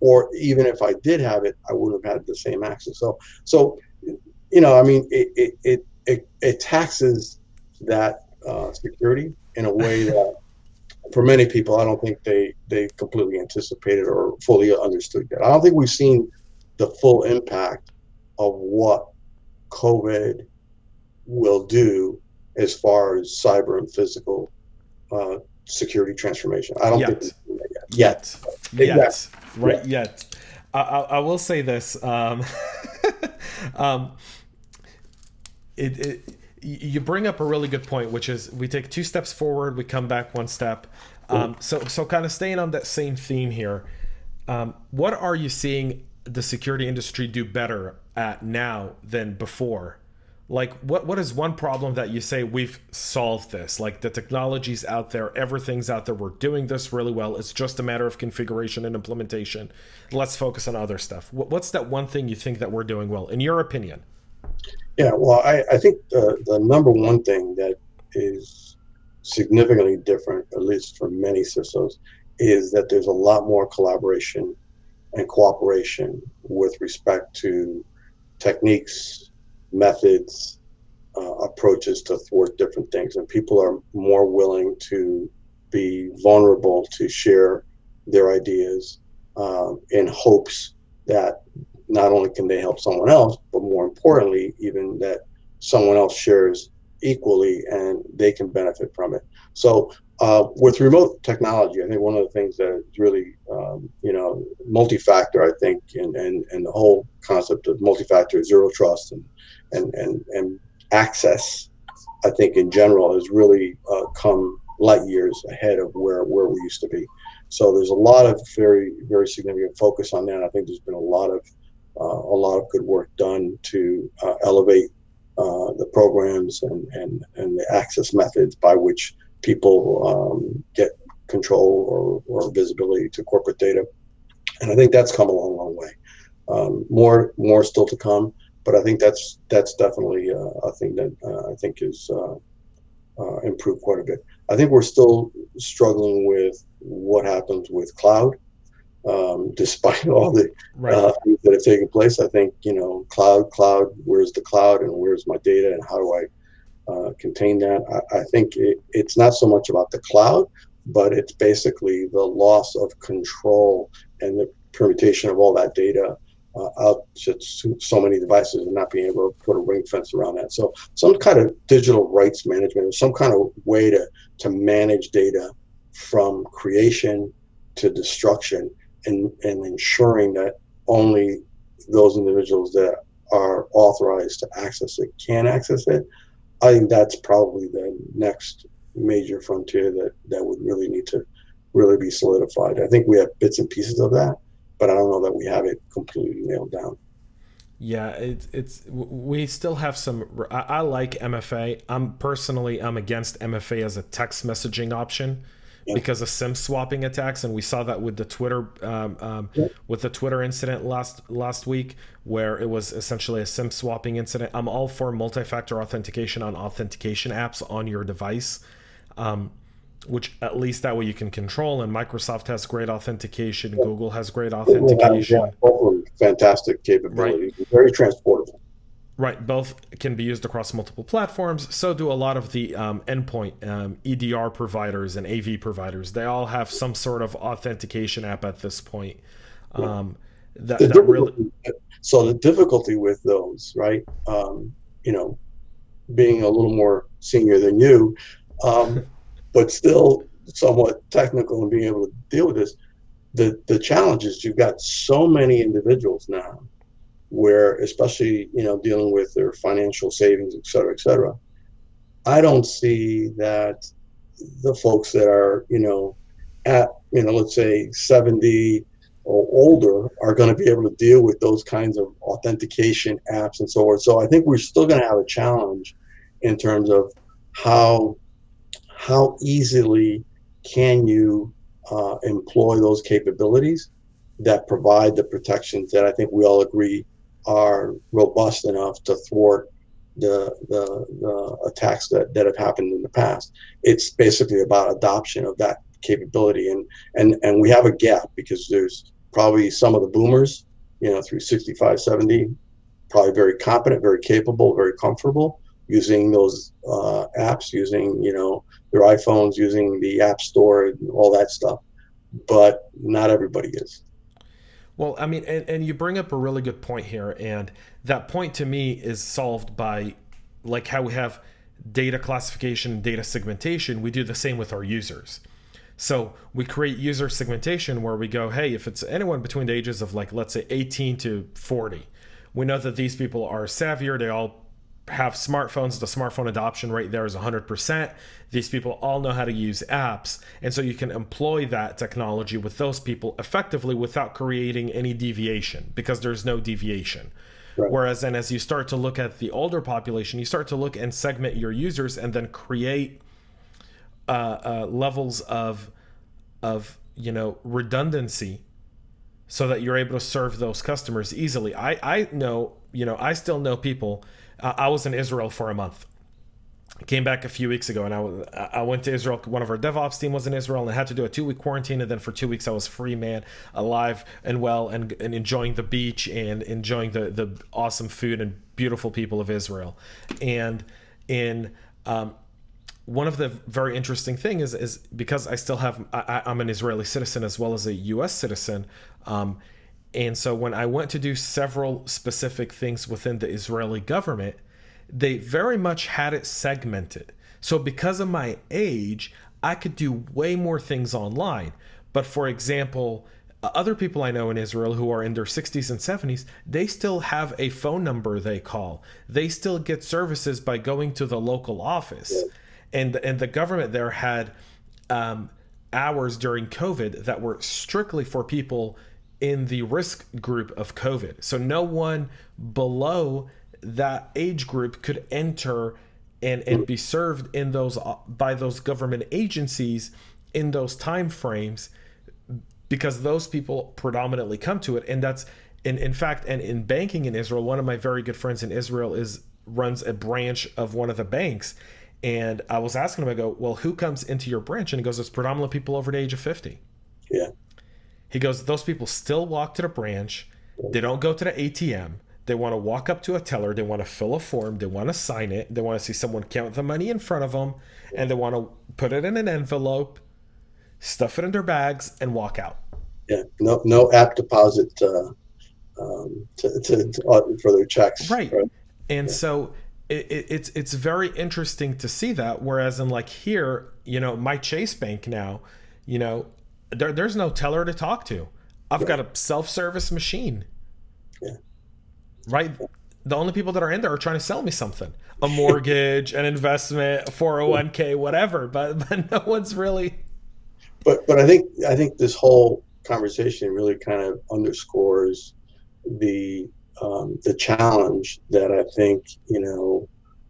or even if I did have it, I wouldn't have had the same access. So it taxes that security in a way that for many people, I don't think they completely anticipated or fully understood that. I don't think we've seen the full impact of what COVID will do as far as cyber and physical security transformation. I don't think we've seen that yet. Yet. I will say this. You bring up a really good point, which is we take 2 steps forward, we come back 1 step. So kind of staying on that same theme here, what are you seeing the security industry do better at now than before? Like what is one problem that you say we've solved this? Like the technology's out there, everything's out there, we're doing this really well. It's just a matter of configuration and implementation. Let's focus on other stuff. What's that one thing you think that we're doing well, in your opinion? Yeah, well, I think the number one thing that is significantly different, at least for many CISOs, is that there's a lot more collaboration and cooperation with respect to techniques, methods, approaches to thwart different things. And people are more willing to be vulnerable to share their ideas in hopes that not only can they help someone else, but more importantly, even that someone else shares equally and they can benefit from it. So with remote technology, I think one of the things that is really, multi-factor, I think, and the whole concept of multi-factor zero trust and access, I think in general has really come light years ahead of where we used to be. So there's a lot of very, very significant focus on that. I think there's been a lot of good work done to elevate the programs and the access methods by which people get control or visibility to corporate data. And I think that's come a long way. More still to come, but I think that's definitely a thing that I think is improved quite a bit. I think we're still struggling with what happens with cloud, despite all the Right. things that have taken place. I think, cloud, where's the cloud and where's my data and how do I contain that? I think it's not so much about the cloud, but it's basically the loss of control and the permutation of all that data out to so many devices and not being able to put a ring fence around that. So some kind of digital rights management or some kind of way to manage data from creation to destruction, and ensuring that only those individuals that are authorized to access it can access it. I think that's probably the next major frontier that would really need to really be solidified. I think we have bits and pieces of that, but I don't know that we have it completely nailed down. Yeah, it's we still have some. I like MFA. I'm against MFA as a text messaging option Yeah. because of SIM swapping attacks, and we saw that with the Twitter Yeah. with the Twitter incident last week, where it was essentially a SIM swapping incident. I'm all for multi-factor authentication on authentication apps on your device, which at least that way you can control. And Microsoft has great authentication. Google has great Google has, yeah, authentication. both of them fantastic Right. capabilities, very transportable. Right, both can be used across multiple platforms. So do a lot of the endpoint EDR providers and AV providers. They all have some sort of authentication app at this point. Um, that The that really difficulty, so the difficulty with those, right? You know, being a little more senior than you, um, but still somewhat technical and being able to deal with this. The challenge is you've got so many individuals now where, especially, dealing with their financial savings, et cetera, et cetera. I don't see that the folks that are, at, let's say 70 or older are going to be able to deal with those kinds of authentication apps and so forth. So I think we're still going to have a challenge in terms of how easily can you employ those capabilities that provide the protections that I think we all agree are robust enough to thwart the attacks that have happened in the past. It's basically about adoption of that capability, and we have a gap because there's probably some of the boomers, through 65, 70, probably very competent, very capable, very comfortable using those apps, using their iPhones, using the App Store, and all that stuff. But not everybody is. well, I mean, and you bring up a really good point here, and that point to me is solved by like how we have data classification, data segmentation. We do the same with our users. So we create user segmentation where we go, hey, if it's anyone between the ages of, like, let's say 18 to 40, we know that these people are savvier. They all have smartphones. The smartphone adoption rate there is 100%. These people all know how to use apps. And so you can employ that technology with those people effectively without creating any deviation, because there's no deviation. Right. Whereas then as you start to look at the older population, you start to look and segment your users and then create levels of redundancy so that you're able to serve those customers easily. I know, I still know people. I was in Israel for a month. I came back a few weeks ago, and I went to Israel. One of our DevOps team was in Israel, and I had to do a 2-week quarantine. And then for 2 weeks, I was free, man, alive and well, and enjoying the beach and enjoying the awesome food and beautiful people of Israel. And in one of the very interesting thing is because I still have I'm an Israeli citizen as well as a U.S. citizen. And so when I went to do several specific things within the Israeli government, they very much had it segmented. So because of my age, I could do way more things online. But for example, other people I know in Israel who are in their 60s and 70s, they still have a phone number they call. They still get services by going to the local office. And the government there had hours during COVID that were strictly for people in the risk group of COVID. So no one below that age group could enter and be served in those by those government agencies in those time frames, because those people predominantly come to it. And that's in fact, and in banking in Israel, one of my very good friends in Israel runs a branch of one of the banks. And I was asking him, I go, well, who comes into your branch? And he goes, it's predominantly people over the age of 50. Yeah. He goes, those people still walk to the branch. They don't go to the ATM. They want to walk up to a teller. They want to fill a form. They want to sign it. They want to see someone count the money in front of them. And they want to put it in an envelope, stuff it in their bags, and walk out. Yeah. No app deposit for their checks. Right. And so it's very interesting to see that. Whereas in like here, my Chase Bank now, there's no teller to talk to. I've got a self-service machine. Yeah. Right. The only people that are in there are trying to sell me something, a mortgage, an investment, a 401k, whatever. But no one's really. But I think this whole conversation really kind of underscores the challenge that I think,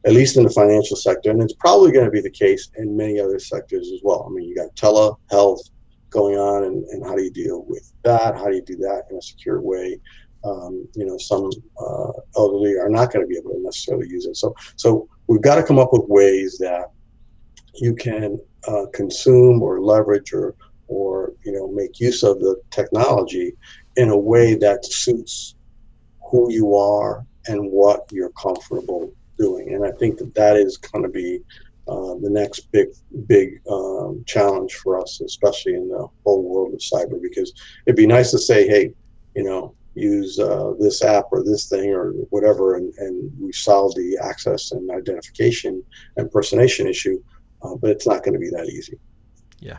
at least in the financial sector, and it's probably going to be the case in many other sectors as well. I mean, you got telehealth going on, and how do you deal with that? How do you do that in a secure way? Some elderly are not going to be able to necessarily use it. So we've got to come up with ways that you can consume or leverage or make use of the technology in a way that suits who you are and what you're comfortable doing. And I think that is going to be the next big challenge for us, especially in the whole world of cyber, because it'd be nice to say, hey, use this app or this thing or whatever, and we solve the access and identification and impersonation issue, but it's not going to be that easy. Yeah.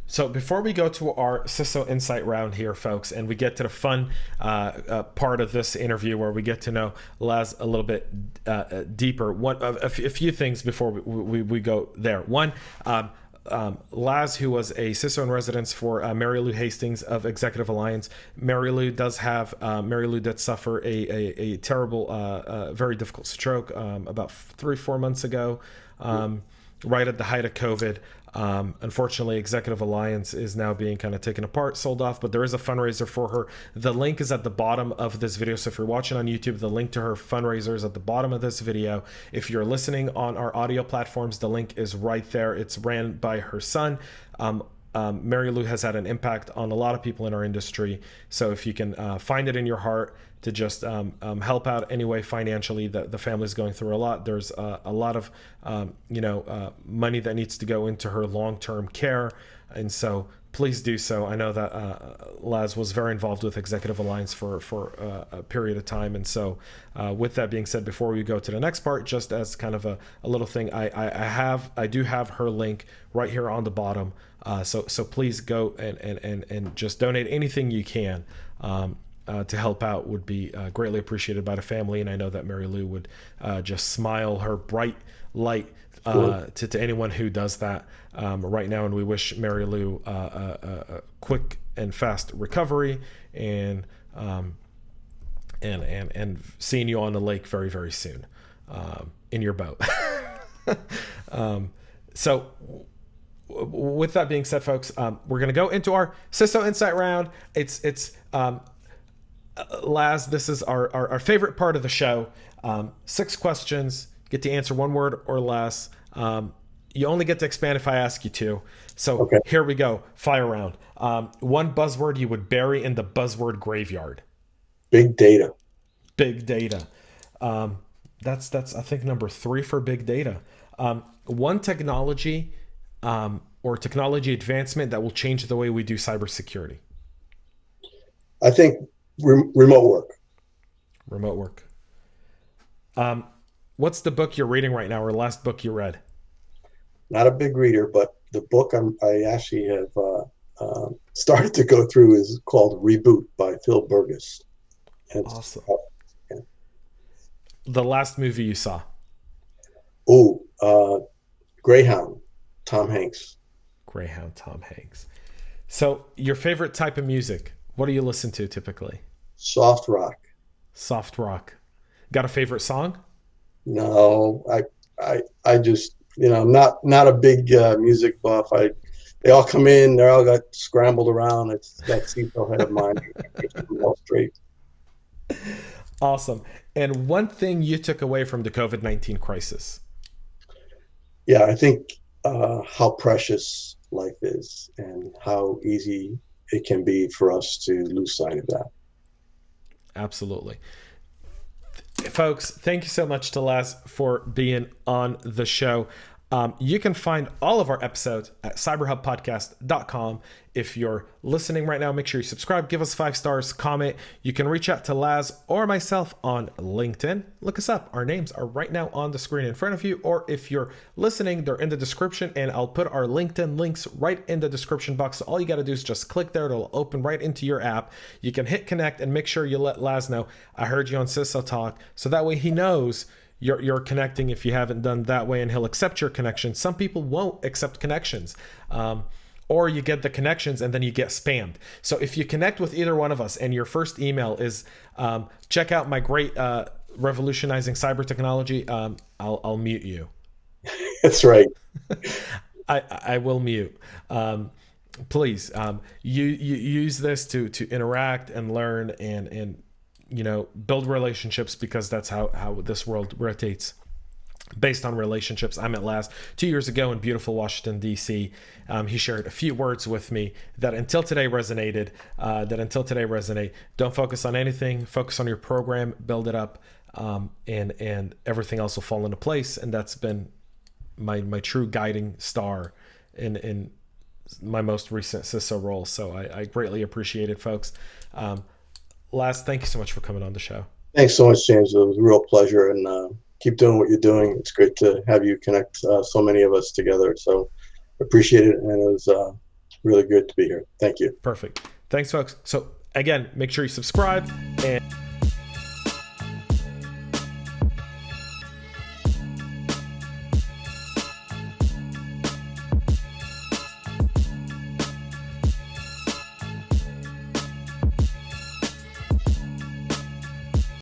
So before we go to our CISO Insight round here, folks, and we get to the fun part of this interview where we get to know Laz a little bit deeper, a few things before we go there. One, Laz, who was a CISO in residence for Mary Lou Hastings of Executive Alliance. Mary Lou did suffer a terrible, very difficult stroke about 3-4 months ago, right at the height of COVID. Unfortunately, Executive Alliance is now being kind of taken apart, sold off, but there is a fundraiser for her. The link is at the bottom of this video. So if you're watching on YouTube, the link to her fundraiser is at the bottom of this video. If you're listening on our audio platforms, the link is right there. It's ran by her son. Mary Lou has had an impact on a lot of people in our industry. So if you can find it in your heart to just help out anyway financially, the family's going through a lot. There's a lot of money that needs to go into her long-term care, and so please do so. I know that Laz was very involved with Executive Alliance for a period of time, and so with that being said, before we go to the next part, just as kind of a little thing, I do have her link right here on the bottom. So please go and just donate anything you can. To help out would be greatly appreciated by the family, and I know that Mary Lou would just smile her bright light to anyone who does that right now. And we wish Mary Lou a quick and fast recovery, and seeing you on the lake very, very soon in your boat. So with that being said, folks, we're going to go into our CISO Insight round. It's Laz, this is our favorite part of the show. 6 questions, get to answer 1 word or less. You only get to expand if I ask you to. So okay. Here we go. Fire round. 1 buzzword you would bury in the buzzword graveyard. Big data. Big data. That's I think number 3 for big data. 1 technology or technology advancement that will change the way we do cybersecurity. I think remote work. What's the book you're reading right now, or last book you read? Not a big reader, but the book I actually have started to go through is called Reboot by Phil Burgess. Awesome. Yeah. The last movie you saw? Greyhound, Tom Hanks. Greyhound, Tom Hanks. So your favorite type of music? What do you listen to typically? Soft rock. Soft rock. Got a favorite song? No, I just, not a big music buff. They all come in, they all got scrambled around. It's that Ciso head of mine. All straight. Awesome. And 1 thing you took away from the COVID-19 crisis? Yeah, I think how precious life is and how easy it can be for us to lose sight of that. Absolutely. Folks, thank you so much to Laz for being on the show. You can find all of our episodes at cyberhubpodcast.com. If you're listening right now, make sure you subscribe, give us 5 stars, comment. You can reach out to Laz or myself on LinkedIn. Look us up. Our names are right now on the screen in front of you, or if you're listening, they're in the description, and I'll put our LinkedIn links right in the description box. So all you got to do is just click there. It'll open right into your app. You can hit connect and make sure you let Laz know, I heard you on Ciso Talk, so that way he knows you're connecting if you haven't done that way, and he'll accept your connection. Some people won't accept connections, or you get the connections and then you get spammed. So if you connect with either one of us and your first email is check out my great revolutionizing cyber technology, I'll mute you. That's right. I will mute. Please, you use this to interact and learn and build relationships, because that's how this world rotates, based on relationships. I met Laz 2 years ago in beautiful Washington, D.C. He shared a few words with me that until today resonated, Don't focus on anything, focus on your program, build it up, and everything else will fall into place. And that's been my true guiding star in my most recent CISO role. So I greatly appreciate it, folks. Laz, thank you so much for coming on the show. Thanks so much, James. It was a real pleasure, and keep doing what you're doing. It's great to have you connect so many of us together. So appreciate it, and it was really good to be here. Thank you. Perfect. Thanks, folks. So again, make sure you subscribe and